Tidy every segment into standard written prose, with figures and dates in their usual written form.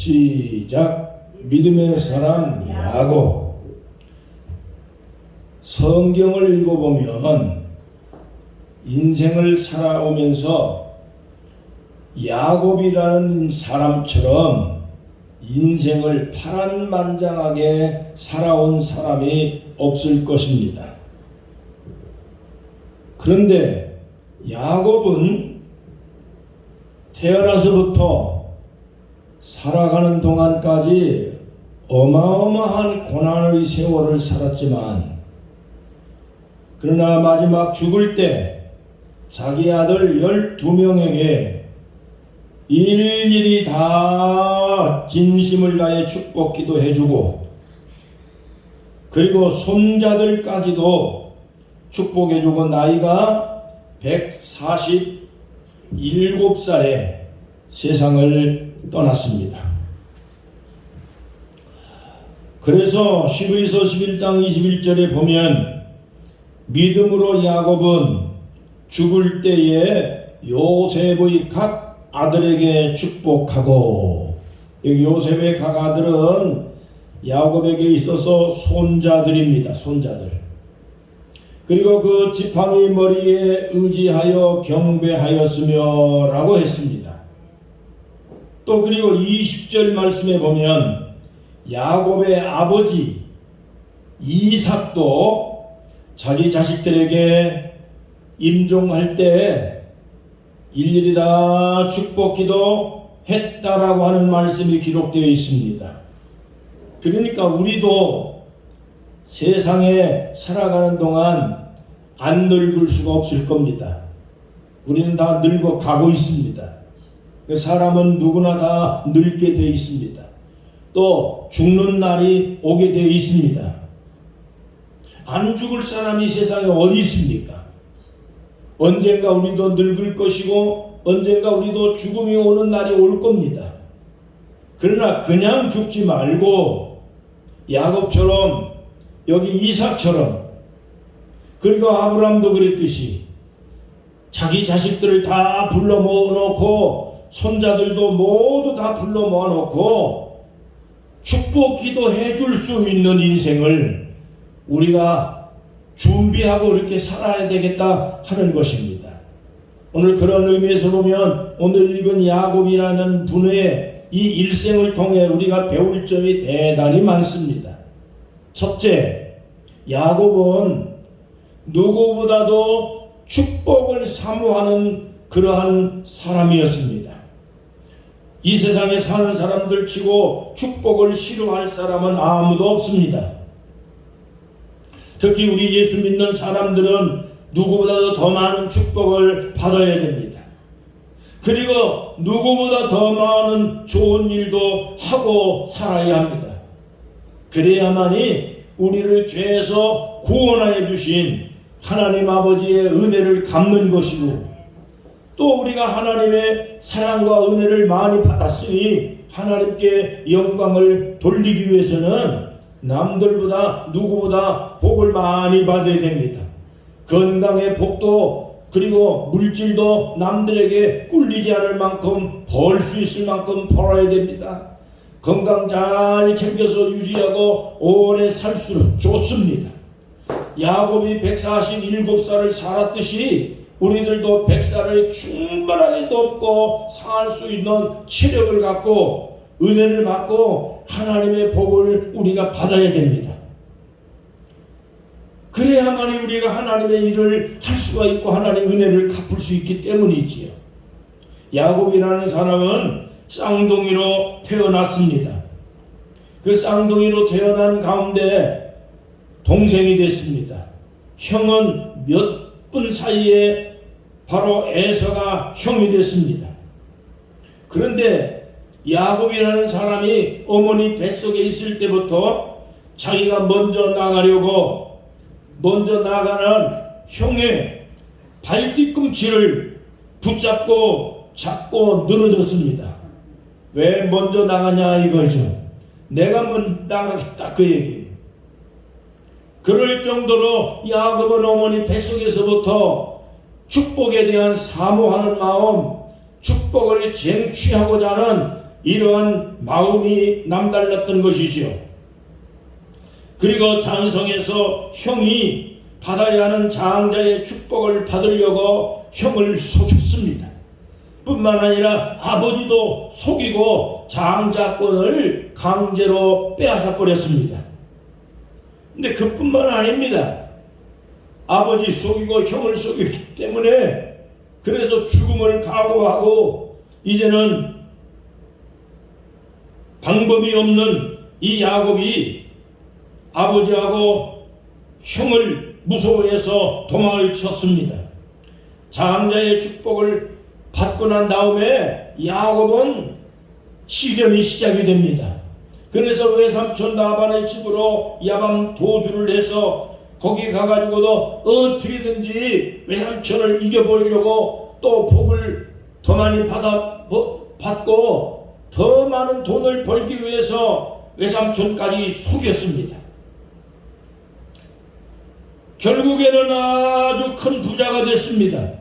시작. 믿음의 사람 야곱. 성경을 읽어보면 인생을 살아오면서 야곱이라는 사람처럼 인생을 파란만장하게 살아온 사람이 없을 것입니다. 그런데 야곱은 태어나서부터 살아가는 동안까지 어마어마한 고난의 세월을 살았지만, 그러나 마지막 죽을 때 자기 아들 12명에게 일일이 다 진심을 다해 축복 기도해주고, 그리고 손자들까지도 축복해주고 나이가 147살에 세상을 떠났습니다. 그래서 히브리서 11장 21절에 보면 믿음으로 야곱은 죽을 때에 요셉의 각 아들에게 축복하고, 여기 요셉의 각 아들은 야곱에게 있어서 손자들입니다. 손자들. 그리고 그 지팡이 머리에 의지하여 경배하였으며 라고 했습니다. 또 그리고 20절 말씀에 보면 야곱의 아버지 이삭도 자기 자식들에게 임종할 때 일일이 다 축복기도 했다라고 하는 말씀이 기록되어 있습니다. 그러니까 우리도 세상에 살아가는 동안 안 늙을 수가 없을 겁니다. 우리는 다 늙어 가고 있습니다. 사람은 누구나 다 늙게 되어 있습니다. 또 죽는 날이 오게 되어 있습니다. 안 죽을 사람이 세상에 어디 있습니까? 언젠가 우리도 늙을 것이고 언젠가 우리도 죽음이 오는 날이 올 겁니다. 그러나 그냥 죽지 말고 야곱처럼, 여기 이삭처럼, 그리고 아브라함도 그랬듯이 자기 자식들을 다 불러 모아놓고 손자들도 모두 다 불러 모아놓고 축복 기도해 줄 수 있는 인생을 우리가 준비하고 이렇게 살아야 되겠다 하는 것입니다. 오늘 그런 의미에서 보면 오늘 읽은 야곱이라는 분의 이 일생을 통해 우리가 배울 점이 대단히 많습니다. 첫째, 야곱은 누구보다도 축복을 사모하는 그러한 사람이었습니다. 이 세상에 사는 사람들 치고 축복을 싫어할 사람은 아무도 없습니다. 특히 우리 예수 믿는 사람들은 누구보다도 더 많은 축복을 받아야 됩니다. 그리고 누구보다 더 많은 좋은 일도 하고 살아야 합니다. 그래야만이 우리를 죄에서 구원하여 주신 하나님 아버지의 은혜를 갚는 것이고, 또 우리가 하나님의 사랑과 은혜를 많이 받았으니 하나님께 영광을 돌리기 위해서는 남들보다 누구보다 복을 많이 받아야 됩니다. 건강의 복도, 그리고 물질도 남들에게 꿀리지 않을 만큼 벌 수 있을 만큼 벌어야 됩니다. 건강 잘 챙겨서 유지하고 오래 살수록 좋습니다. 야곱이 147살을 살았듯이 우리들도 100살을 충분하게 넘고 살 수 있는 체력을 갖고 은혜를 받고 하나님의 복을 우리가 받아야 됩니다. 그래야만이 우리가 하나님의 일을 할 수가 있고 하나님의 은혜를 갚을 수 있기 때문이지요. 야곱이라는 사람은 쌍둥이로 태어났습니다. 그 쌍둥이로 태어난 가운데 동생이 됐습니다. 형은 몇 분 사이에 바로 에서가 형이 됐습니다. 그런데 야곱이라는 사람이 어머니 뱃속에 있을 때부터 자기가 먼저 나가려고 먼저 나가는 형의 발뒤꿈치를 붙잡고 잡고 늘어졌습니다. 왜 먼저 나가냐 이거죠. 내가 먼저 나가겠다 그 얘기예요. 그럴 정도로 야곱은 어머니 뱃속에서부터 축복에 대한 사모하는 마음, 축복을 쟁취하고자 하는 이러한 마음이 남달랐던 것이지요. 그리고 장성에서 형이 받아야 하는 장자의 축복을 받으려고 형을 속였습니다. 뿐만 아니라 아버지도 속이고 장자권을 강제로 빼앗아 버렸습니다. 근데 그뿐만 아닙니다. 아버지 속이고 형을 속였기 때문에 그래서 죽음을 각오하고 이제는 방법이 없는 이 야곱이 아버지하고 형을 무서워해서 도망을 쳤습니다. 장자의 축복을 받고 난 다음에 야곱은 시련이 시작이 됩니다. 그래서 외삼촌 라반의 집으로 야밤 도주를 해서 거기 가가지고도 어떻게든지 외삼촌을 이겨보려고 또 복을 더 많이 받고 더 많은 돈을 벌기 위해서 외삼촌까지 속였습니다. 결국에는 아주 큰 부자가 됐습니다.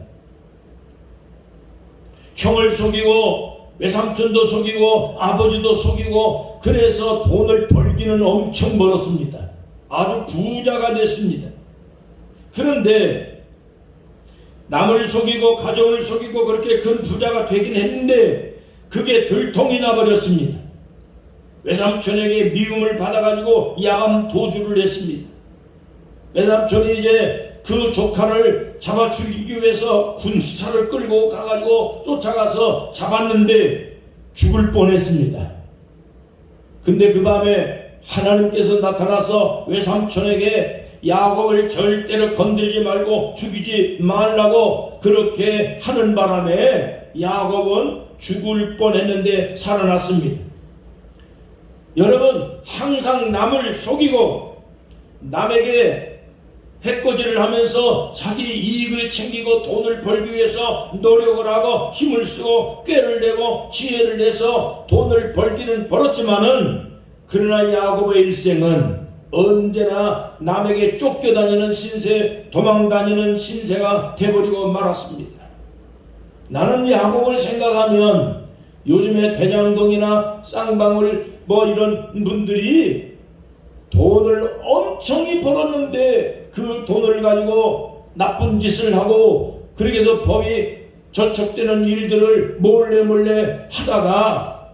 형을 속이고 외삼촌도 속이고 아버지도 속이고 그래서 돈을 벌기는 엄청 벌었습니다. 아주 부자가 됐습니다. 그런데 남을 속이고 가족을 속이고 그렇게 큰 부자가 되긴 했는데 그게 들통이 나버렸습니다. 외삼촌에게 미움을 받아가지고 야밤 도주를 했습니다. 외삼촌이 이제 그 조카를 잡아 죽이기 위해서 군사를 끌고 가가지고 쫓아가서 잡았는데 죽을 뻔했습니다. 근데 그 밤에 하나님께서 나타나서 외삼촌에게 야곱을 절대로 건들지 말고 죽이지 말라고 그렇게 하는 바람에 야곱은 죽을 뻔했는데 살아났습니다. 여러분, 항상 남을 속이고 남에게 해코지를 하면서 자기 이익을 챙기고 돈을 벌기 위해서 노력을 하고 힘을 쓰고 꾀를 내고 지혜를 내서 돈을 벌기는 벌었지만은 그러나 야곱의 일생은 언제나 남에게 쫓겨다니는 신세, 도망다니는 신세가 돼버리고 말았습니다. 나는 야곱을 생각하면 요즘에 대장동이나 쌍방울 이런 분들이 돈을 엄청이 벌었는데 그 돈을 가지고 나쁜 짓을 하고 그렇게 해서 법이 저촉되는 일들을 몰래 하다가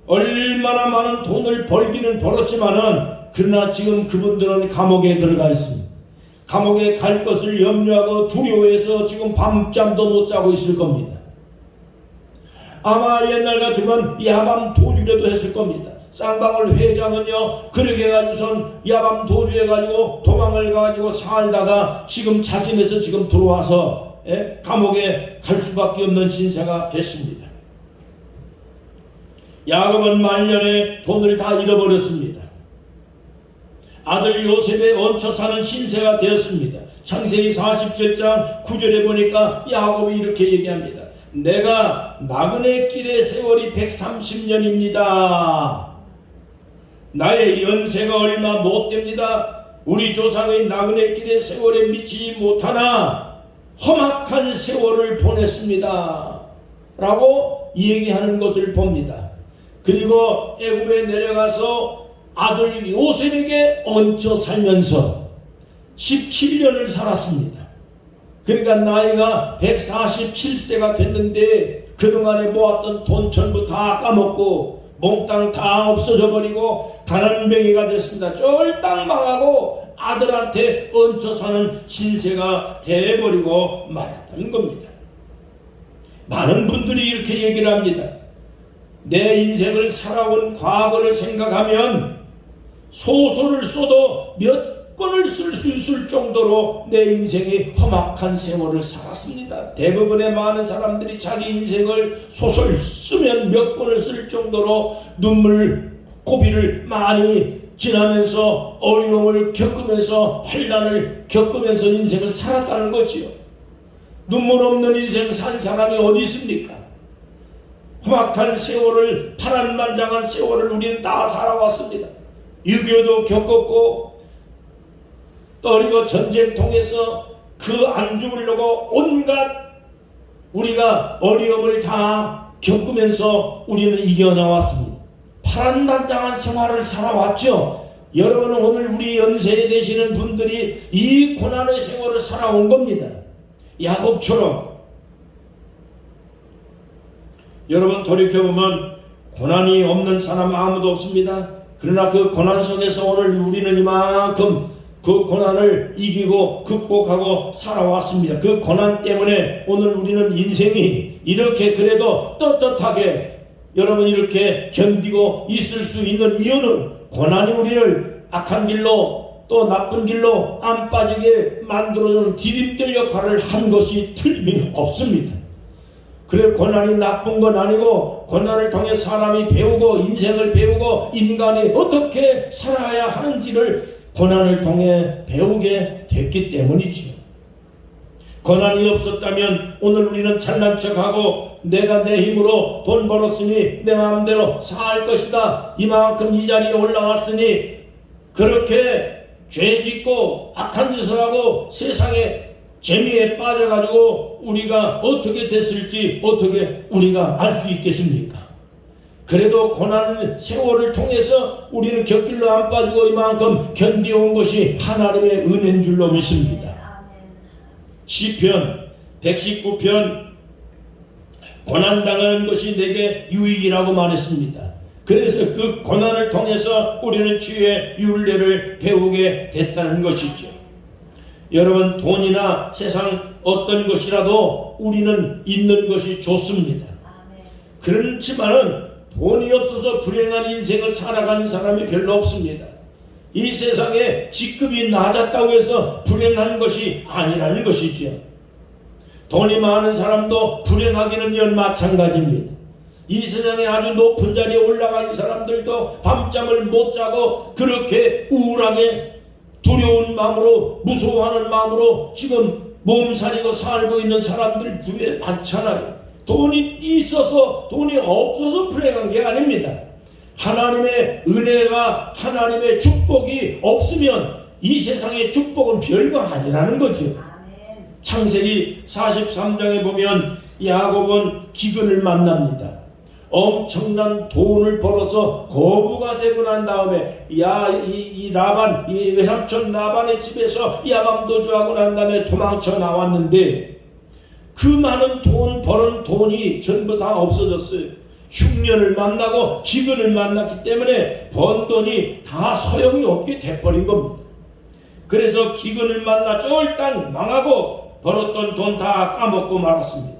얼마나 많은 돈을 벌기는 벌었지만은 그러나 지금 그분들은 감옥에 들어가 있습니다. 감옥에 갈 것을 염려하고 두려워해서 지금 밤잠도 못 자고 있을 겁니다. 아마 옛날 같으면 야밤 도주라도 했을 겁니다. 쌍방울 회장은요 그렇게 해가지고선 야밤 도주해가지고 도망을 가지고 살다가 지금 자진해서 지금 들어와서 감옥에 갈 수밖에 없는 신세가 됐습니다. 야곱은 말년에 돈을 다 잃어버렸습니다. 아들 요셉에 얹혀 사는 신세가 되었습니다. 창세기 47장 9절에 보니까 야곱이 이렇게 얘기합니다. 내가 나그네 길의 세월이 130년입니다. 나의 연세가 얼마 못 됩니다. 우리 조상의 나그네 길의 세월에 미치지 못하나 험악한 세월을 보냈습니다. 라고 얘기하는 것을 봅니다. 그리고 애굽에 내려가서 아들 요셉에게 얹혀 살면서 17년을 살았습니다. 그러니까 나이가 147세가 됐는데 그동안에 모았던 돈 전부 다 까먹고 몽땅 다 없어져 버리고 가난뱅이가 됐습니다. 쫄딱 망하고 아들한테 얹혀 사는 신세가 돼버리고 말았던 겁니다. 많은 분들이 이렇게 얘기를 합니다. 내 인생을 살아온 과거를 생각하면 소설을 써도 몇 권을 쓸 수 있을 정도로 내 인생이 험악한 세월을 살았습니다. 대부분의 많은 사람들이 자기 인생을 소설 쓰면 몇 권을 쓸 정도로 눈물 고비를 많이 지나면서 어려움을 겪으면서 환난을 겪으면서 인생을 살았다는 거지요. 눈물 없는 인생 산 사람이 어디 있습니까? 험악한 세월을 파란만장한 세월을 우리는 다 살아왔습니다. 6.25도 겪었고 그리고 전쟁 통해서 그 안 죽으려고 온갖 우리가 어려움을 다 겪으면서 우리는 이겨나왔습니다. 파란만장한 생활을 살아왔죠. 여러분은 오늘 우리 연세에 되시는 분들이 이 고난의 생활을 살아온 겁니다. 야곱처럼. 여러분 돌이켜보면 고난이 없는 사람 아무도 없습니다. 그러나 그 고난 속에서 오늘 우리는 이만큼 그 고난을 이기고 극복하고 살아왔습니다. 그 고난 때문에 오늘 우리는 인생이 이렇게 그래도 떳떳하게 여러분 이렇게 견디고 있을 수 있는 이유는 고난이 우리를 악한 길로 또 나쁜 길로 안 빠지게 만들어주는 디딤돌 역할을 한 것이 틀림이 없습니다. 그래 고난이 나쁜 건 아니고 고난을 통해 사람이 배우고 인생을 배우고 인간이 어떻게 살아야 하는지를 고난을 통해 배우게 됐기 때문이지요. 고난이 없었다면 오늘 우리는 잘난 척하고 내가 내 힘으로 돈 벌었으니 내 마음대로 살 것이다. 이만큼 이 자리에 올라왔으니 그렇게 죄짓고 악한 짓을 하고 세상에 재미에 빠져가지고 우리가 어떻게 됐을지 어떻게 우리가 알 수 있겠습니까? 그래도 고난 세월을 통해서 우리는 곁길로 안 빠지고 이만큼 견디온 것이 하나님의 은혜인 줄로 믿습니다. 시편 119편 고난당하는 것이 내게 유익이라고 말했습니다. 그래서 그 고난을 통해서 우리는 주의 율례를 배우게 됐다는 것이죠. 여러분 돈이나 세상 어떤 것이라도 우리는 있는 것이 좋습니다. 그렇지만은 돈이 없어서 불행한 인생을 살아가는 사람이 별로 없습니다. 이 세상에 직급이 낮았다고 해서 불행한 것이 아니라는 것이죠. 돈이 많은 사람도 불행하기는 마찬가지입니다. 이 세상에 아주 높은 자리에 올라간 사람들도 밤잠을 못 자고 그렇게 우울하게 두려운 마음으로 무서워하는 마음으로 지금 몸살이고 살고 있는 사람들 주위에 많잖아요. 돈이 있어서 돈이 없어서 불행한 게 아닙니다. 하나님의 은혜가 하나님의 축복이 없으면 이 세상의 축복은 별거 아니라는 거죠. 창세기 43장에 보면 야곱은 기근을 만납니다. 엄청난 돈을 벌어서 거부가 되고 난 다음에 이 라반, 이 외삼촌 라반의 집에서 야밤도주하고 난 다음에 도망쳐 나왔는데 그 많은 돈 벌은 돈이 전부 다 없어졌어요. 흉년을 만나고 기근을 만났기 때문에 번 돈이 다 소용이 없게 돼버린 겁니다. 그래서 기근을 만나 쫄딱 망하고 벌었던 돈 다 까먹고 말았습니다.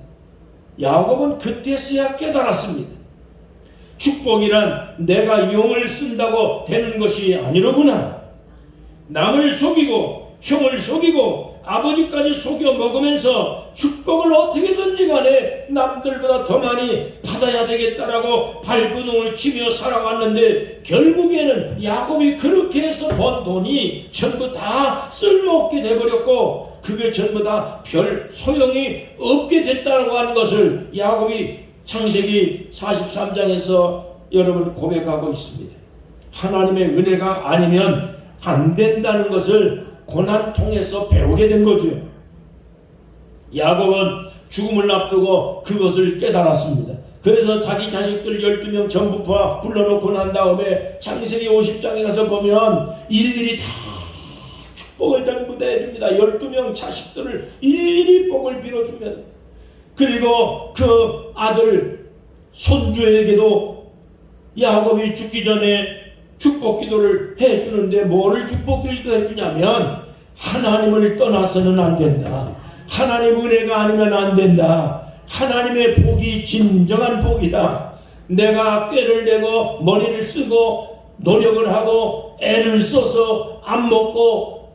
야곱은 그때서야 깨달았습니다. 축복이란 내가 용을 쓴다고 되는 것이 아니로구나. 남을 속이고 형을 속이고 아버지까지 속여 먹으면서 축복을 어떻게든지 간에 남들보다 더 많이 받아야 되겠다라고 발버둥을 치며 살아왔는데 결국에는 야곱이 그렇게 해서 번 돈이 전부 다 쓸모없게 돼버렸고 그게 전부 다 별 소용이 없게 됐다고 하는 것을 야곱이 창세기 43장에서 여러분 고백하고 있습니다. 하나님의 은혜가 아니면 안 된다는 것을 고난 통해서 배우게 된 거죠. 야곱은 죽음을 앞두고 그것을 깨달았습니다. 그래서 자기 자식들 12명 전부 불러놓고 난 다음에 창세기 50장에 가서 보면 일일이 다 축복을 전부 다 해줍니다. 12명 자식들을 일일이 복을 빌어주면 그리고 그 아들 손주에게도 야곱이 죽기 전에 축복 기도를 해주는데 뭐를 축복 기도 해주냐면 하나님을 떠나서는 안 된다. 하나님 은혜가 아니면 안 된다. 하나님의 복이 진정한 복이다. 내가 꾀를 내고 머리를 쓰고 노력을 하고 애를 써서 안 먹고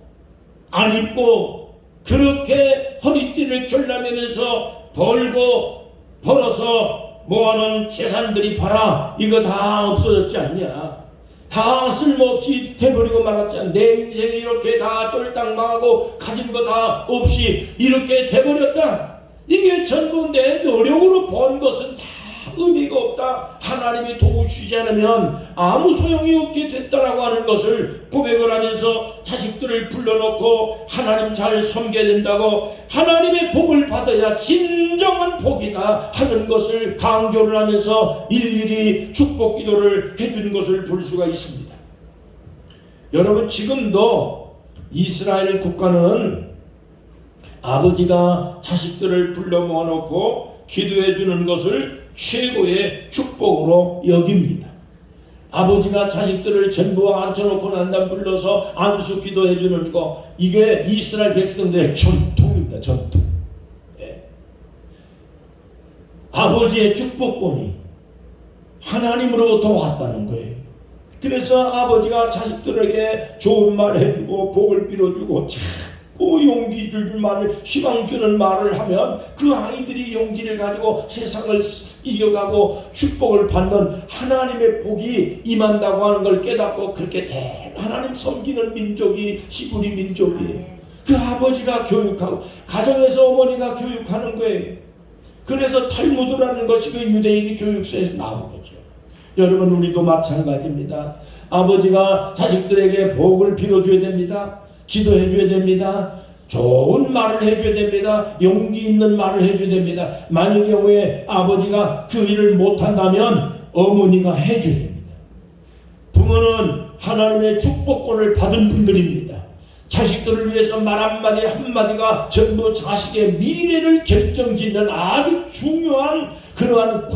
안 입고 그렇게 허리띠를 졸라매면서 벌고 벌어서 모아놓은 재산들이 봐라 이거 다 없어졌지 않냐. 다 쓸모없이 돼버리고 말았지 않냐. 내 인생이 이렇게 다 쫄딱 망하고 가진 거 다 없이 이렇게 돼버렸다. 이게 전부 내 노력으로 번 것은 다 의미가 없다, 하나님이 도우시지 않으면 아무 소용이 없게 됐다라고 하는 것을 고백을 하면서 자식들을 불러놓고 하나님 잘 섬겨야 된다고, 하나님의 복을 받아야 진정한 복이다 하는 것을 강조를 하면서 일일이 축복 기도를 해준 것을 볼 수가 있습니다. 여러분, 지금도 이스라엘 국가는 아버지가 자식들을 불러 모아놓고 기도해 주는 것을 최고의 축복으로 여깁니다. 아버지가 자식들을 전부 앉혀놓고 난 다음 불러서 안수 기도해 주는 거, 이게 이스라엘 백성들의 전통입니다. 전통. 예. 아버지의 축복권이 하나님으로부터 왔다는 거예요. 그래서 아버지가 자식들에게 좋은 말 해주고 복을 빌어주고 자꾸 용기 줄 말을, 희망 주는 말을 하면 그 아이들이 용기를 가지고 세상을 이겨가고 축복을 받는 하나님의 복이 임한다고 하는 걸 깨닫고, 그렇게 하나님 섬기는 민족이 히브리 민족이에요. 그 아버지가 교육하고 가정에서 어머니가 교육하는 거예요. 그래서 탈무드라는 것이 그 유대인 교육서에서 나온 거죠. 여러분, 우리도 마찬가지입니다. 아버지가 자식들에게 복을 빌어줘야 됩니다. 기도해 줘야 됩니다. 좋은 말을 해줘야 됩니다. 용기 있는 말을 해줘야 됩니다. 만일 경우에 아버지가 그 일을 못한다면 어머니가 해줘야 됩니다. 부모는 하나님의 축복권을 받은 분들입니다. 자식들을 위해서 말 한마디 한마디가 전부 자식의 미래를 결정짓는 아주 중요한 그러한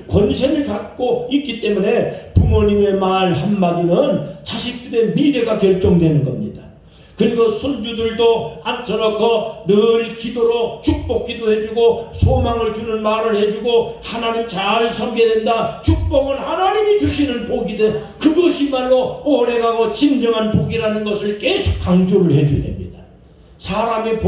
권세를 갖고 있기 때문에 부모님의 말 한마디는 자식들의 미래가 결정되는 겁니다. 그리고 손주들도 앉혀놓고 늘 기도로 축복 기도해주고 소망을 주는 말을 해주고 하나님 잘 섬겨야 된다. 축복은 하나님이 주시는 복이다. 그것이 말로 오래가고 진정한 복이라는 것을 계속 강조를 해줘야 됩니다. 사람이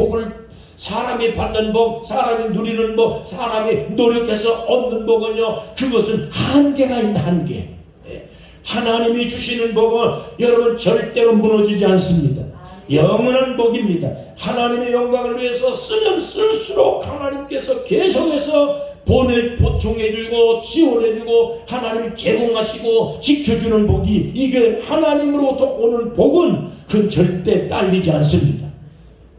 받는 복, 사람이 누리는 복, 사람이 노력해서 얻는 복은요, 그것은 한계가 있는 한계. 하나님이 주시는 복은 여러분 절대로 무너지지 않습니다. 영원한 복입니다. 하나님의 영광을 위해서 쓰면 쓸수록 하나님께서 계속해서 보충해주고 지원해주고 하나님이 제공하시고 지켜주는 복이, 이게 하나님으로부터 오는 복은 그건 절대 딸리지 않습니다.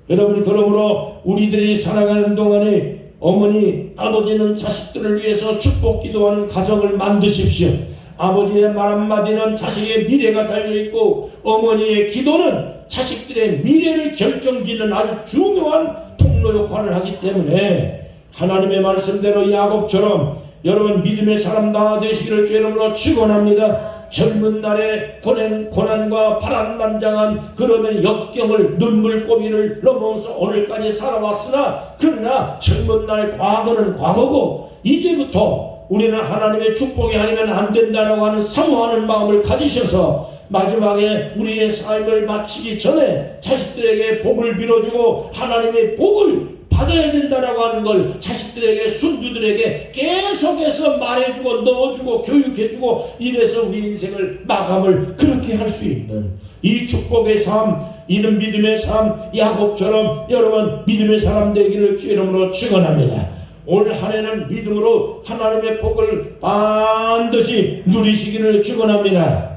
여러분, 그러므로 우리들이 살아가는 동안에 어머니, 아버지는 자식들을 위해서 축복 기도하는 가정을 만드십시오. 아버지의 말 한마디는 자식의 미래가 달려있고, 어머니의 기도는 자식들의 미래를 결정짓는 아주 중요한 통로 역할을 하기 때문에 하나님의 말씀대로 야곱처럼 여러분 믿음의 사람 다 되시기를 주 이름으로 축원합니다. 젊은 날에 고난과 파란만장한 그러면 역경을, 눈물고비를 넘어서 오늘까지 살아왔으나, 그러나 젊은 날 과거는 과거고 이제부터 우리는 하나님의 축복이 아니면 안 된다라고 하는 사모하는 마음을 가지셔서 마지막에 우리의 삶을 마치기 전에 자식들에게 복을 빌어주고 하나님의 복을 받아야 된다라고 하는 걸 자식들에게, 손주들에게 계속해서 말해주고 넣어주고 교육해주고, 이래서 우리 인생을 마감을 그렇게 할 수 있는 이 축복의 삶, 이는 믿음의 삶, 야곱처럼 여러분 믿음의 사람 되기를 주 이름으로 축원합니다. 올 한 해는 믿음으로 하나님의 복을 반드시 누리시기를 축원합니다.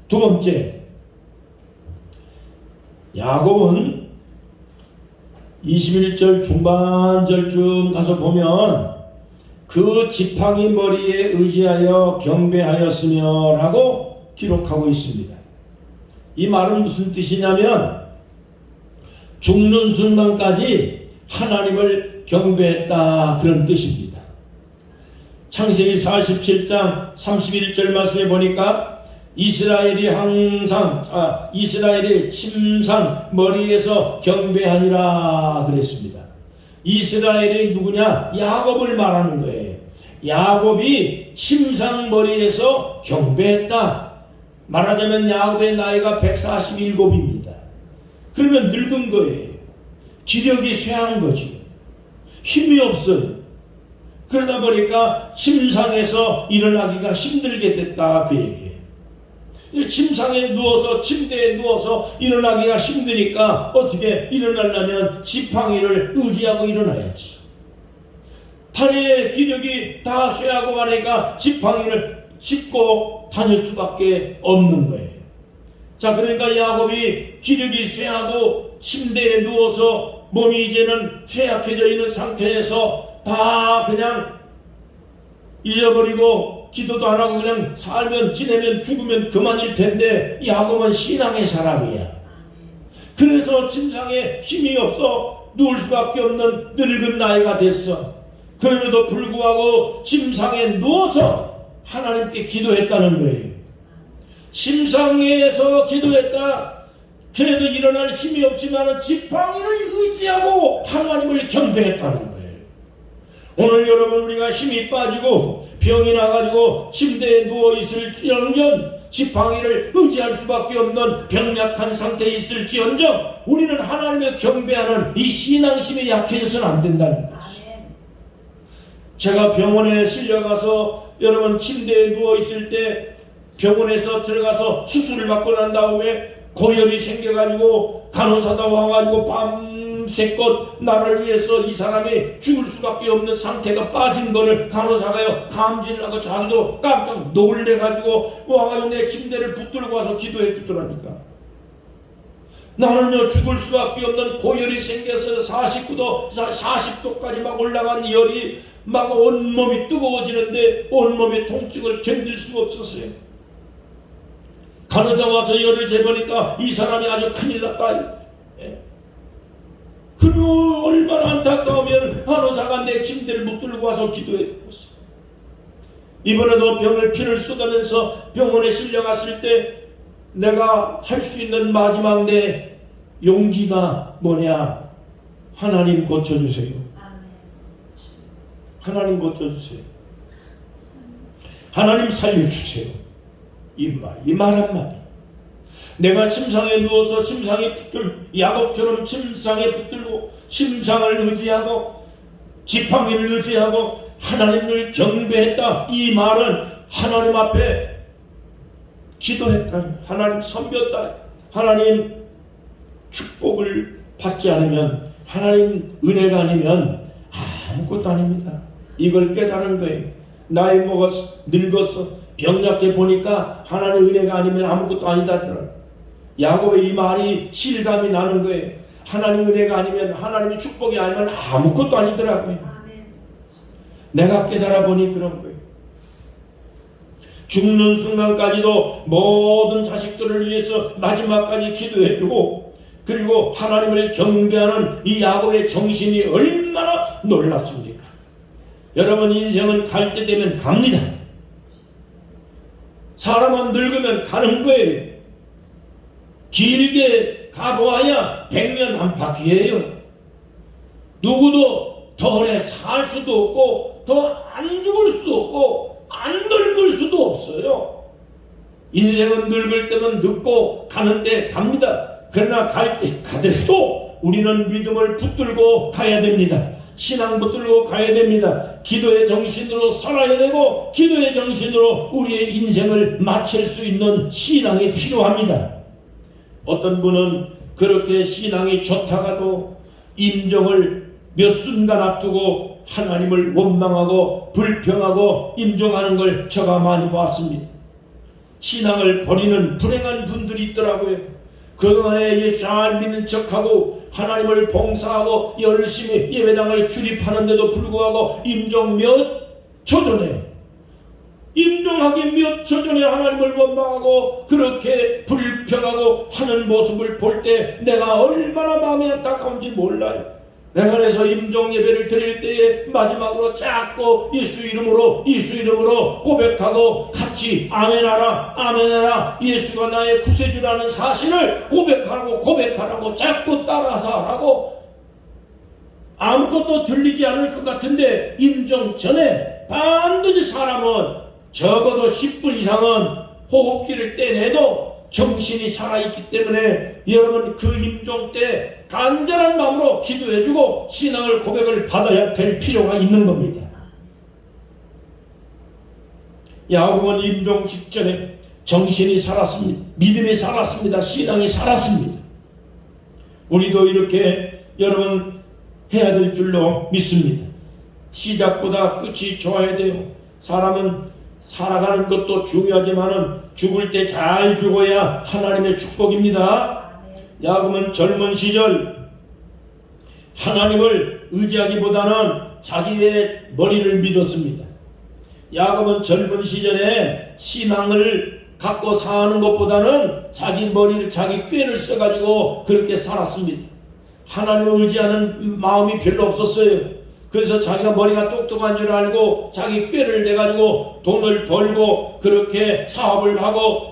두 번째, 야곱은 21절 중반절쯤 가서 보면 그 지팡이 머리에 의지하여 경배하였으며 라고 기록하고 있습니다. 이 말은 무슨 뜻이냐면 죽는 순간까지 하나님을 경배했다, 그런 뜻입니다. 창세기 47장 31절 말씀에 보니까 이스라엘이 침상 머리에서 경배하니라 그랬습니다. 이스라엘이 누구냐? 야곱을 말하는 거예요. 야곱이 침상 머리에서 경배했다. 말하자면 야곱의 나이가 147입니다. 그러면 늙은 거예요. 기력이 쇠한 거지. 힘이 없어요. 그러다 보니까 침상에서 일어나기가 힘들게 됐다, 그 얘기예요. 침상에 누워서, 침대에 누워서 일어나기가 힘드니까 어떻게 일어나려면 지팡이를 의지하고 일어나야지. 다리의 기력이 다 쇠하고 가니까 지팡이를 짚고 다닐 수밖에 없는 거예요. 자, 그러니까 야곱이 기력이 쇠하고 침대에 누워서 몸이 이제는 쇠약해져 있는 상태에서 다 그냥 잊어버리고 기도도 안 하고 그냥 살면 지내면 죽으면 그만일 텐데, 야곱은 신앙의 사람이야. 그래서 침상에 힘이 없어 누울 수밖에 없는 늙은 나이가 됐어. 그럼에도 불구하고 침상에 누워서 하나님께 기도했다는 거예요. 침상에서 기도했다. 그래도 일어날 힘이 없지만 지팡이를 의지하고 하나님을 경배했다는 거예요. 오늘 여러분, 우리가 힘이 빠지고 병이 나가지고 침대에 누워있을지언정, 지팡이를 의지할 수밖에 없는 병약한 상태에 있을지언정, 우리는 하나님을 경배하는 이 신앙심이 약해져서는 안 된다는 것이. 제가 병원에 실려가서 여러분 침대에 누워있을 때, 병원에서 들어가서 수술을 받고 난 다음에 고열이 생겨가지고 간호사가 와가지고 밤새껏 나를 위해서 이 사람이 죽을 수밖에 없는 상태가 빠진 거를 간호사가요 감지를 하고 자기도 깜짝 놀래가지고 와가지고 내 침대를 붙들고 와서 기도해 주더라니까. 나는요 죽을 수밖에 없는 고열이 생겨서 40도까지 막 올라간 열이 막 온몸이 뜨거워지는데 온몸의 통증을 견딜 수가 없었어요. 간호사 와서 열을 재보니까 이 사람이 아주 큰일 났다. 그리고 얼마나 안타까우면 간호사가 내 침대를 붙들고 와서 기도해 주었어. 이번에도 피를 쏟아내면서 병원에 실려갔을 때 내가 할 수 있는 마지막 내 용기가 뭐냐? 하나님 고쳐주세요. 하나님 고쳐주세요. 하나님 살려주세요. 이 말 한마디. 내가 침상에 누워서 침상에 야곱처럼 침상에 붙들고 침상을 의지하고 지팡이를 의지하고 하나님을 경배했다. 이 말은 하나님 앞에 기도했다. 하나님 섬겼다. 하나님 축복을 받지 않으면, 하나님 은혜가 아니면 아무것도 아닙니다. 이걸 깨달은 거예요. 나이 먹었어, 늙었어, 병약해 보니까 하나님 은혜가 아니면 아무것도 아니다. 야곱의 이 말이 실감이 나는 거예요. 하나님 은혜가 아니면, 하나님의 축복이 아니면 아무것도 아니더라고요. 내가 깨달아 보니 그런 거예요. 죽는 순간까지도 모든 자식들을 위해서 마지막까지 기도해주고, 그리고 하나님을 경배하는 이 야곱의 정신이 얼마나 놀랍습니까? 여러분, 인생은 갈 때 되면 갑니다. 사람은 늙으면 가는 거예요. 길게 가보아야 100년 한 바퀴예요. 누구도 더 오래 살 수도 없고 더 안 죽을 수도 없고 안 늙을 수도 없어요. 인생은 늙을 때면 늙고 가는 때 갑니다. 그러나 갈 때 가더라도 우리는 믿음을 붙들고 가야 됩니다. 신앙 붙들고 가야 됩니다. 기도의 정신으로 살아야 되고, 기도의 정신으로 우리의 인생을 마칠 수 있는 신앙이 필요합니다. 어떤 분은 그렇게 신앙이 좋다가도 임종을 몇 순간 앞두고 하나님을 원망하고 불평하고 임종하는 걸 제가 많이 봤습니다. 신앙을 버리는 불행한 분들이 있더라고요. 그동안에 예수 잘 믿는 척하고 하나님을 봉사하고 열심히 예배당을 출입하는데도 불구하고 임종 몇 초 전에, 임종하기 몇 초 전에 하나님을 원망하고 그렇게 불평하고 하는 모습을 볼 때 내가 얼마나 마음이 안타까운지 몰라요. 내가 그래서 임종 예배를 드릴 때에 마지막으로 자꾸 예수 이름으로 고백하고 같이 아멘하라 아멘하라, 예수가 나의 구세주라는 사실을 고백하라고 자꾸 따라서 하라고. 아무것도 들리지 않을 것 같은데 임종 전에 반드시 사람은 적어도 10분 이상은 호흡기를 떼내도 정신이 살아있기 때문에 여러분 그 임종 때 간절한 마음으로 기도해주고 신앙을 고백을 받아야 될 필요가 있는 겁니다. 야곱은 임종 직전에 정신이 살았습니다. 믿음이 살았습니다. 신앙이 살았습니다. 우리도 이렇게 여러분 해야 될 줄로 믿습니다. 시작보다 끝이 좋아야 돼요. 사람은 살아가는 것도 중요하지만은 죽을 때 잘 죽어야 하나님의 축복입니다. 야곱은 젊은 시절 하나님을 의지하기보다는 자기의 머리를 믿었습니다. 야곱은 젊은 시절에 신앙을 갖고 사는 것보다는 자기 머리를, 자기 꾀를 써가지고 그렇게 살았습니다. 하나님을 의지하는 마음이 별로 없었어요. 그래서 자기가 머리가 똑똑한 줄 알고 자기 꾀를 내가지고 돈을 벌고 그렇게 사업을 하고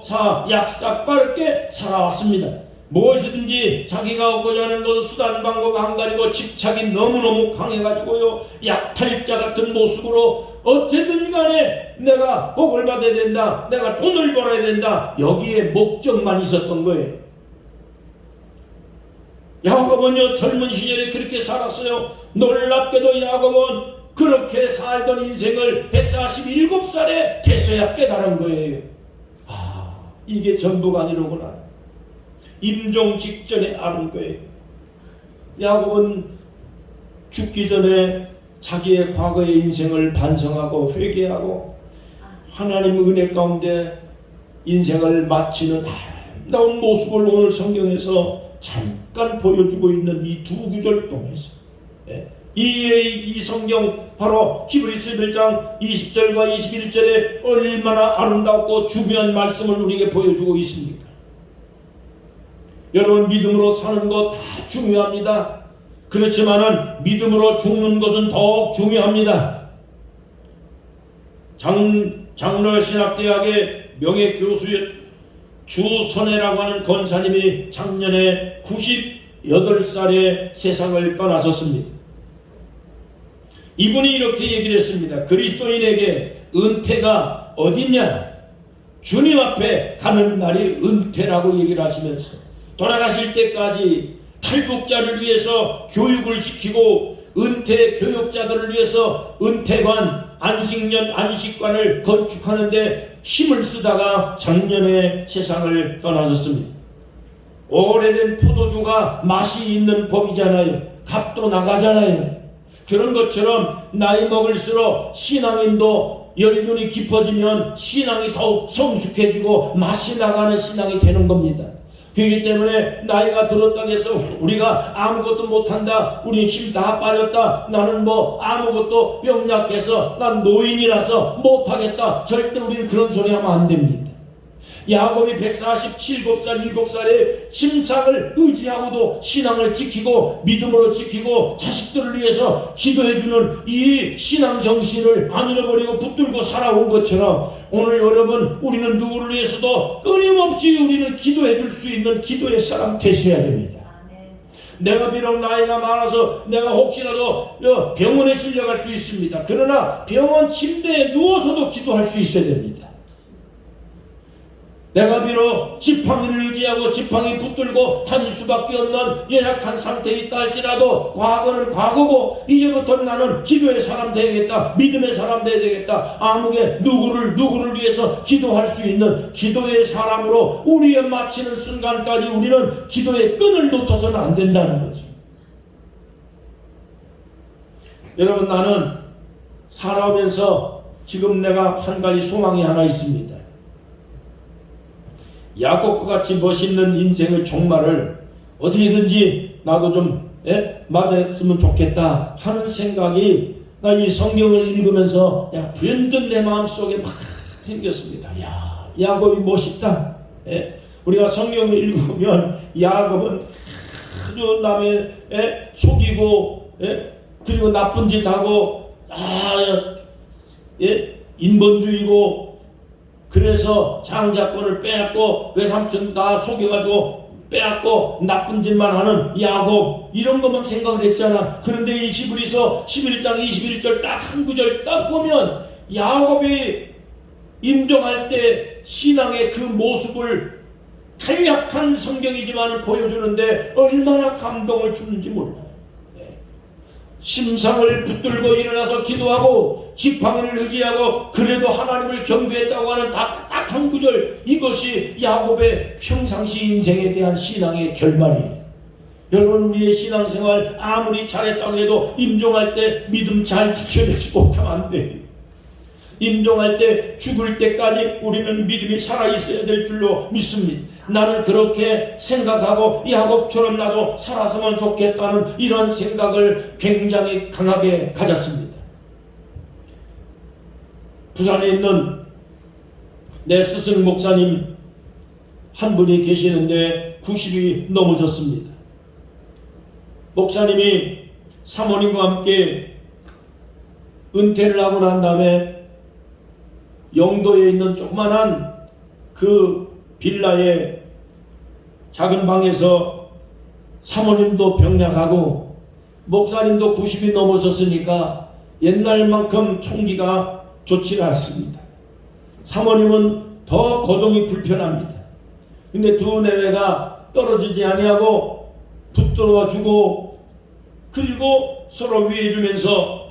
약삭빠르게 살아왔습니다. 무엇이든지 자기가 얻고자 하는 것 수단 방법 안 가리고 집착이 너무너무 강해가지고요, 약탈자 같은 모습으로 어떻게든 간에 내가 복을 받아야 된다, 내가 돈을 벌어야 된다, 여기에 목적만 있었던 거예요. 야곱은요 젊은 시절에 그렇게 살았어요. 놀랍게도 야곱은 그렇게 살던 인생을 147살에 돼서야 깨달은 거예요. 이게 전부가 아니로구나. 임종 직전에 아는 거예요. 야곱은 죽기 전에 자기의 과거의 인생을 반성하고 회개하고 하나님 은혜 가운데 인생을 마치는 아름다운 모습을 오늘 성경에서 잠깐 보여주고 있는 이 두 구절 통해서 이 성경 바로 히브리서 1장 20절과 21절에 얼마나 아름답고 중요한 말씀을 우리에게 보여주고 있습니까? 여러분, 믿음으로 사는 것 다 중요합니다. 그렇지만은 믿음으로 죽는 것은 더욱 중요합니다. 장로신학대학의 명예교수의 주선혜라고 하는 권사님이 작년에 98살에 세상을 떠나셨습니다. 이분이 이렇게 얘기를 했습니다. 그리스도인에게 은퇴가 어디냐? 주님 앞에 가는 날이 은퇴라고 얘기를 하시면서 돌아가실 때까지 탈북자를 위해서 교육을 시키고 은퇴 교육자들을 위해서 은퇴관, 안식관을 건축하는데 힘을 쓰다가 작년에 세상을 떠나셨습니다. 오래된 포도주가 맛이 있는 법이잖아요. 값도 나가잖아요. 그런 것처럼 나이 먹을수록 신앙인도 연륜이 깊어지면 신앙이 더욱 성숙해지고 맛이 나가는 신앙이 되는 겁니다. 그렇기 때문에 나이가 들었다고 해서 우리가 아무것도 못한다, 우리 힘 다 빠졌다, 나는 뭐 아무것도 병약해서 난 노인이라서 못하겠다, 절대 우리는 그런 소리 하면 안 됩니다. 야곱이 147살, 7살에 침상을 의지하고도 신앙을 지키고 믿음으로 지키고 자식들을 위해서 기도해주는 이 신앙 정신을 안 잃어버리고 붙들고 살아온 것처럼 오늘 여러분, 우리는 누구를 위해서도 끊임없이 우리는 기도해줄 수 있는 기도의 사람 되셔야 됩니다. 내가 비록 나이가 많아서 내가 혹시라도 병원에 실려갈 수 있습니다. 그러나 병원 침대에 누워서도 기도할 수 있어야 됩니다. 내가 비록 지팡이를 의지하고 지팡이 붙들고 다닐 수밖에 없는 연약한 상태에 있다 할지라도 과거는 과거고 이제부터 나는 기도의 사람 되야겠다, 믿음의 사람 되야 되겠다, 아무개 누구를 위해서 기도할 수 있는 기도의 사람으로 우리의 마치는 순간까지 우리는 기도의 끈을 놓쳐서는 안 된다는 거죠. 여러분, 나는 살아오면서 지금 내가 한 가지 소망이 하나 있습니다. 야곱과 같이 멋있는 인생의 종말을 어떻게든지 나도 좀 맞았으면 좋겠다 하는 생각이 나 이 성경을 읽으면서 불현듯 내 마음속에 막 생겼습니다. 야곱이 멋있다. 우리가 성경을 읽으면 야곱은 아주 남의 속이고 그리고 나쁜 짓 하고 인본주의고 그래서 장자권을 빼앗고 외삼촌 다 속여가지고 빼앗고 나쁜 짓만 하는 야곱, 이런 것만 생각을 했잖아. 그런데 이 히브리서 11장 21절 딱 한 구절 딱 보면 야곱이 임종할 때 신앙의 그 모습을 간략한 성경이지만 보여주는데 얼마나 감동을 주는지 몰라요. 심상을 붙들고 일어나서 기도하고 지팡이를 의지하고 그래도 하나님을 경배했다고 하는 딱 한 구절, 이것이 야곱의 평상시 인생에 대한 신앙의 결말이에요. 여러분, 우리의 신앙생활 아무리 잘했다고 해도 임종할 때 믿음 잘 지켜내지 못하면 안 돼요. 임종할 때 죽을 때까지 우리는 믿음이 살아있어야 될 줄로 믿습니다. 나는 그렇게 생각하고 야곱처럼 나도 살았으면 좋겠다는 이런 생각을 굉장히 강하게 가졌습니다. 부산에 있는 내 스승 목사님 한 분이 계시는데 90이 넘으셨습니다. 목사님이 사모님과 함께 은퇴를 하고 난 다음에 영도에 있는 조그만한 그 빌라의 작은 방에서 사모님도 병약하고 목사님도 90이 넘으셨으니까 옛날만큼 총기가 좋지 않습니다. 사모님은 더 거동이 불편합니다. 근데 두 내외가 떨어지지 아니하고 붙들어 주고 그리고 서로 위해 주면서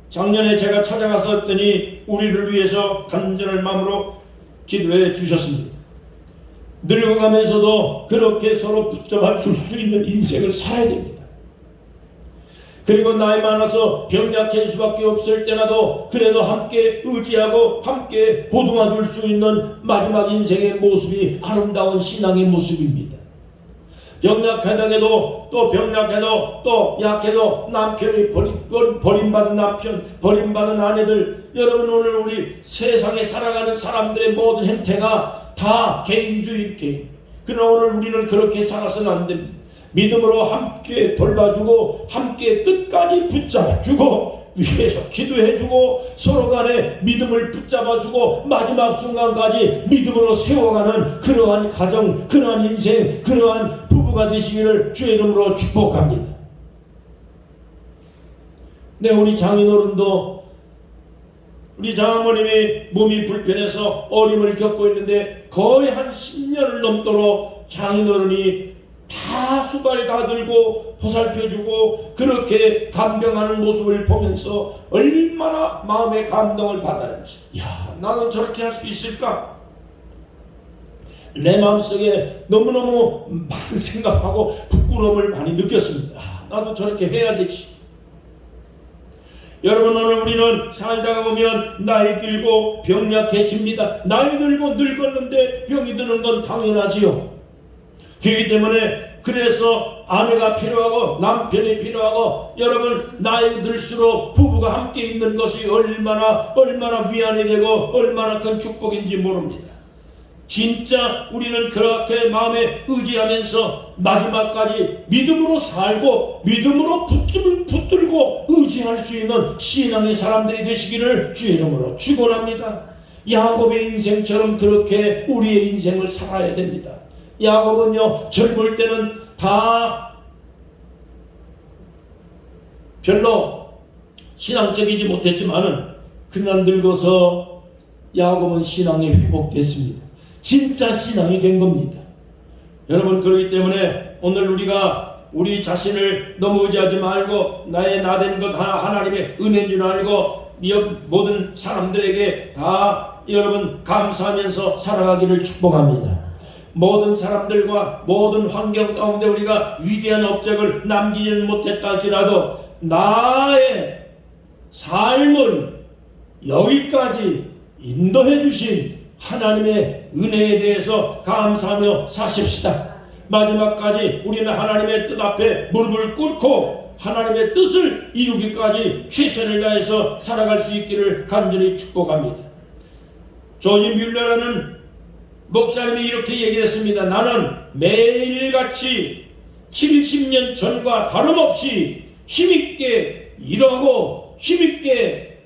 작년에 제가 찾아가서 했더니 우리를 위해서 간절한 마음으로 기도해 주셨습니다. 늙어가면서도 그렇게 서로 붙잡아 줄 수 있는 인생을 살아야 됩니다. 그리고 나이 많아서 병약해질 수밖에 없을 때라도 그래도 함께 의지하고 함께 보듬어 줄 수 있는 마지막 인생의 모습이 아름다운 신앙의 모습입니다. 병약하다해도 또 병약해도 또 약해도 남편이 버림받은 남편, 버림받은 아내들, 여러분 오늘 우리 세상에 살아가는 사람들의 모든 행태가 다 개인주의. 그러나 오늘 우리는 그렇게 살아서는 안 됩니다. 믿음으로 함께 돌봐주고 함께 끝까지 붙잡아주고 위에서 기도해주고 서로 간에 믿음을 붙잡아주고 마지막 순간까지 믿음으로 세워가는 그러한 가정, 그러한 인생, 그러한 부부가 되시기를 주의 이름으로 축복합니다. 네, 우리 장인어른도 우리 장모님이 몸이 불편해서 어림을 겪고 있는데 거의 한 10년을 넘도록 장인어른이 다 수발 다 들고 보살펴주고 그렇게 간병하는 모습을 보면서 얼마나 마음의 감동을 받았는지, 야, 나는 저렇게 할 수 있을까? 내 마음속에 너무너무 많은 생각하고 부끄러움을 많이 느꼈습니다. 나도 저렇게 해야 되지. 여러분, 오늘 우리는 살다가 보면 나이 들고 병약해집니다. 나이 들고 늙었는데 병이 드는 건 당연하지요. 그렇기 때문에 그래서 아내가 필요하고 남편이 필요하고 여러분 나이 들수록 부부가 함께 있는 것이 얼마나 위안이 되고 얼마나 큰 축복인지 모릅니다. 진짜 우리는 그렇게 마음에 의지하면서 마지막까지 믿음으로 살고 믿음으로 붙들고 의지할 수 있는 신앙의 사람들이 되시기를 주의 이름으로 축원합니다. 야곱의 인생처럼 그렇게 우리의 인생을 살아야 됩니다. 야곱은요, 젊을 때는 다 별로 신앙적이지 못했지만은 그날 늙어서 야곱은 신앙이 회복됐습니다. 진짜 신앙이 된 겁니다. 여러분, 그렇기 때문에 오늘 우리가 우리 자신을 너무 의지하지 말고 나의 나된 것 하나님의 은혜인 줄 알고 모든 사람들에게 다 여러분 감사하면서 살아가기를 축복합니다. 모든 사람들과 모든 환경 가운데 우리가 위대한 업적을 남기지는 못했다 할지라도 나의 삶을 여기까지 인도해 주신 하나님의 은혜에 대해서 감사하며 사십시다. 마지막까지 우리는 하나님의 뜻 앞에 무릎을 꿇고 하나님의 뜻을 이루기까지 최선을 다해서 살아갈 수 있기를 간절히 축복합니다. 조지 뮬러라는 목사님이 이렇게 얘기했습니다. 나는 매일같이 70년 전과 다름없이 힘있게 일하고 힘있게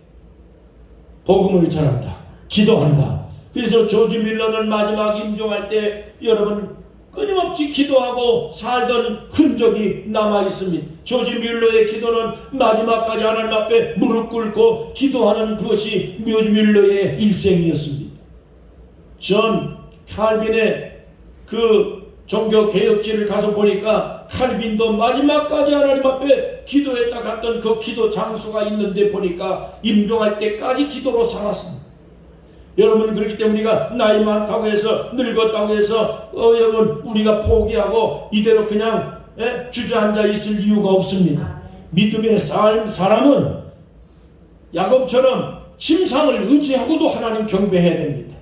복음을 전한다. 기도한다. 그래서 조지 뮬러는 마지막 임종할 때 여러분 끊임없이 기도하고 살던 흔적이 남아있습니다. 조지 뮬러의 기도는 마지막까지 하나님 앞에 무릎 꿇고 기도하는 그것이 조지 뮬러의 일생이었습니다. 전 칼빈의 그 종교개혁지를 가서 보니까 칼빈도 마지막까지 하나님 앞에 기도했다 갔던 그 기도 장소가 있는데 보니까 임종할 때까지 기도로 살았습니다. 여러분, 그렇기 때문에 우리가 나이 많다고 해서 늙었다고 해서 여러분 우리가 포기하고 이대로 그냥 주저앉아 있을 이유가 없습니다. 믿음의 사람은 야곱처럼 침상을 의지하고도 하나님 경배해야 됩니다.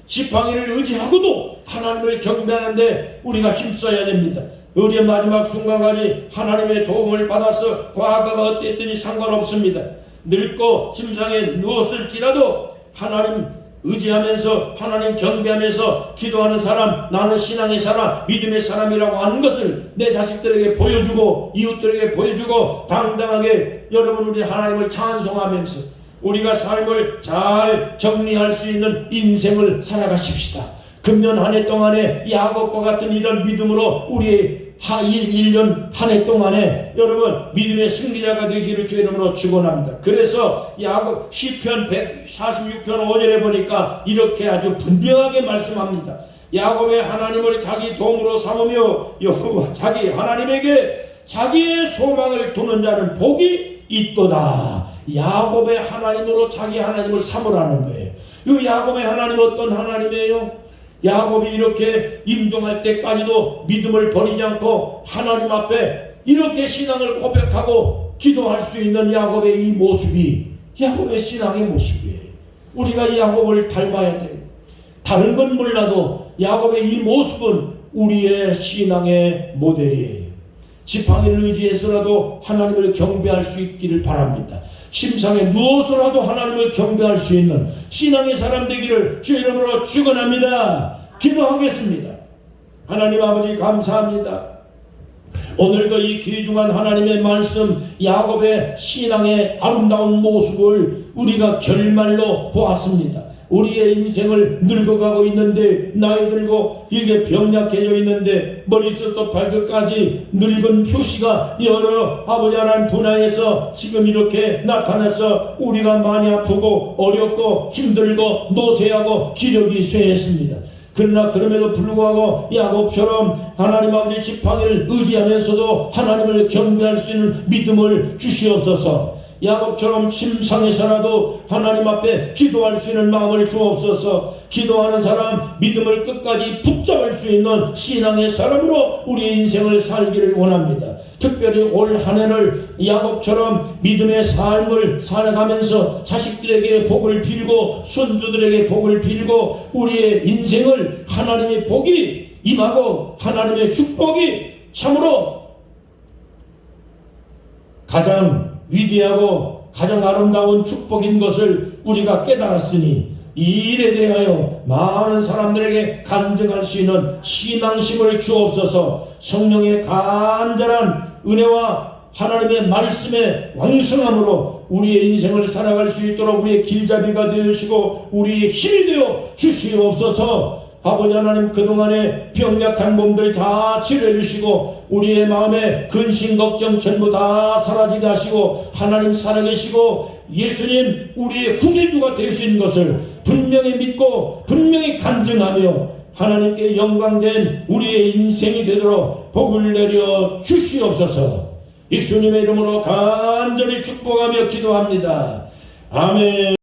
지팡이를 의지하고도 하나님을 경배하는데 우리가 힘써야 됩니다. 우리의 마지막 순간까지 하나님의 도움을 받아서 과거가 어땠더니 상관없습니다. 늙고 침상에 누웠을지라도 하나님 의지하면서 하나님 경배하면서 기도하는 사람, 나는 신앙의 사람, 믿음의 사람이라고 하는 것을 내 자식들에게 보여주고 이웃들에게 보여주고 당당하게 여러분 우리 하나님을 찬송하면서 우리가 삶을 잘 정리할 수 있는 인생을 살아가십시다. 금년 한 해 동안에 야곱과 같은 이런 믿음으로 우리의 1년 한 해 동안에 여러분 믿음의 승리자가 되기를 주의 이름으로 축원합니다. 그래서 야곱 시편 146편 5절에 보니까 이렇게 아주 분명하게 말씀합니다. 야곱의 하나님을 자기 도움으로 삼으며 여호와 자기 하나님에게 자기의 소망을 두는 자는 복이 있도다. 야곱의 하나님으로 자기 하나님을 삼으라는 거예요. 이 야곱의 하나님 어떤 하나님이에요? 야곱이 이렇게 임종할 때까지도 믿음을 버리지 않고 하나님 앞에 이렇게 신앙을 고백하고 기도할 수 있는 야곱의 이 모습이 야곱의 신앙의 모습이에요. 우리가 이 야곱을 닮아야 돼요. 다른 건 몰라도 야곱의 이 모습은 우리의 신앙의 모델이에요. 지팡이를 의지해서라도 하나님을 경배할 수 있기를 바랍니다. 침상에 누워서라도 하나님을 경배할 수 있는 신앙의 사람 되기를 주의 이름으로 축원합니다. 기도하겠습니다. 하나님 아버지 감사합니다. 오늘도 이 귀중한 하나님의 말씀 야곱의 신앙의 아름다운 모습을 우리가 결말로 보았습니다. 우리의 인생을 늙어가고 있는데 나이 들고 이게 병약해져 있는데 머리부터 발끝까지 늙은 표시가 여러 아버지 하나님 분야에서 지금 이렇게 나타나서 우리가 많이 아프고 어렵고 힘들고 노쇠하고 기력이 쇠했습니다. 그러나 그럼에도 불구하고 야곱처럼 하나님 아버지 지팡이를 의지하면서도 하나님을 경배할 수 있는 믿음을 주시옵소서. 야곱처럼 침상에서라도 하나님 앞에 기도할 수 있는 마음을 주옵소서. 기도하는 사람 믿음을 끝까지 붙잡을 수 있는 신앙의 사람으로 우리의 인생을 살기를 원합니다. 특별히 올 한 해를 야곱처럼 믿음의 삶을 살아가면서 자식들에게 복을 빌고 손주들에게 복을 빌고 우리의 인생을 하나님의 복이 임하고 하나님의 축복이 참으로 가장 위대하고 가장 아름다운 축복인 것을 우리가 깨달았으니 이 일에 대하여 많은 사람들에게 간증할 수 있는 신앙심을 주옵소서. 성령의 간절한 은혜와 하나님의 말씀의 왕성함으로 우리의 인생을 살아갈 수 있도록 우리의 길잡이가 되어주시고 우리의 힘이 되어 주시옵소서. 아버지 하나님 그동안에 병약한 몸들 다 치료해주시고 우리의 마음에 근심 걱정 전부 다 사라지게 하시고 하나님 살아계시고 예수님 우리의 구세주가 되신 것을 분명히 믿고 분명히 간증하며 하나님께 영광된 우리의 인생이 되도록 복을 내려 주시옵소서. 예수님의 이름으로 간절히 축복하며 기도합니다. 아멘.